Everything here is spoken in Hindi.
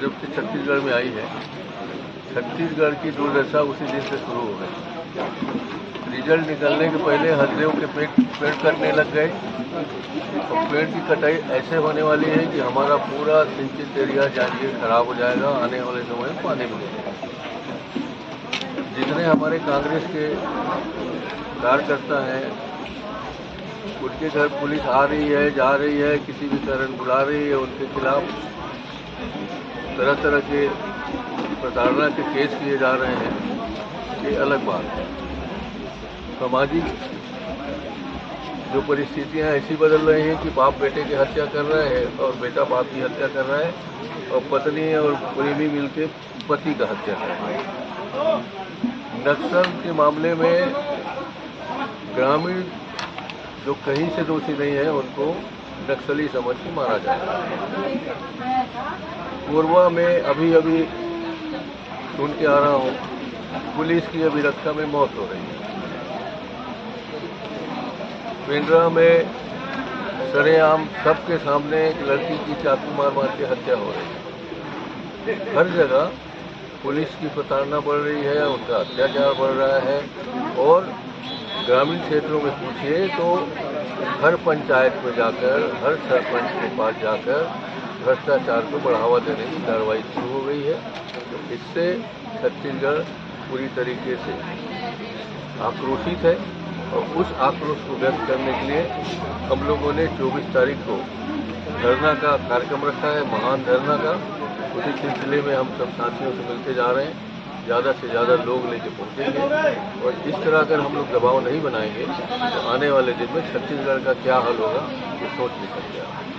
जब से छत्तीसगढ़ में आई है, छत्तीसगढ़ की दुर्दशा उसी दिन से शुरू हो गई। रिजल्ट निकलने के पहले हरदेव के पेड़ कटने लग गए और पेड़ की कटाई ऐसे होने वाली है कि हमारा पूरा सिंचित एरिया जानिए खराब हो जाएगा। आने वाले समय में पानी मिलेगा। जितने हमारे कांग्रेस के कार्यकर्ता हैं, उनके घर पुलिस आ रही है, जा रही है, किसी भी कारण बुला रही है, उनके खिलाफ तरह तरह के प्रताड़ना के केस किए जा रहे हैं, ये अलग बात है। सामाजिक जो परिस्थितियां ऐसी बदल रही हैं कि बाप बेटे की हत्या कर रहा है और बेटा बाप की हत्या कर रहा है और पत्नी और प्रेमी मिलकर पति का हत्या कर रहा है। नक्सल के मामले में ग्रामीण जो कहीं से दोषी नहीं है उनको नक्सली समझ के मारा जा रहा है। कोरबा में अभी सुन के आ रहा हूँ, पुलिस की अभिरक्षा में मौत हो रही है। पेंड्रा में सरेआम सबके सामने एक लड़की की चाकू मार मार के हत्या हो रही है। हर जगह पुलिस की प्रताड़ना बढ़ रही है, उनका अत्याचार बढ़ रहा है। और ग्रामीण क्षेत्रों में पूछिए तो हर पंचायत में जाकर, हर सरपंच के पास जाकर भ्रष्टाचार को बढ़ावा देने की कार्रवाई शुरू हो गई है। इससे छत्तीसगढ़ पूरी तरीके से आक्रोशित है और उस आक्रोश को व्यक्त करने के लिए हम लोगों ने 24 तारीख को धरना का कार्यक्रम रखा है, महान धरना का। उसी सिलसिले में हम सब साथियों से मिलते जा रहे हैं। ज़्यादा से ज़्यादा लोग लेके पहुँचेंगे और इस तरह अगर हम लोग दबाव नहीं बनाएंगे तो आने वाले दिन में छत्तीसगढ़ का क्या हाल होगा ये सोच नहीं सकते आप।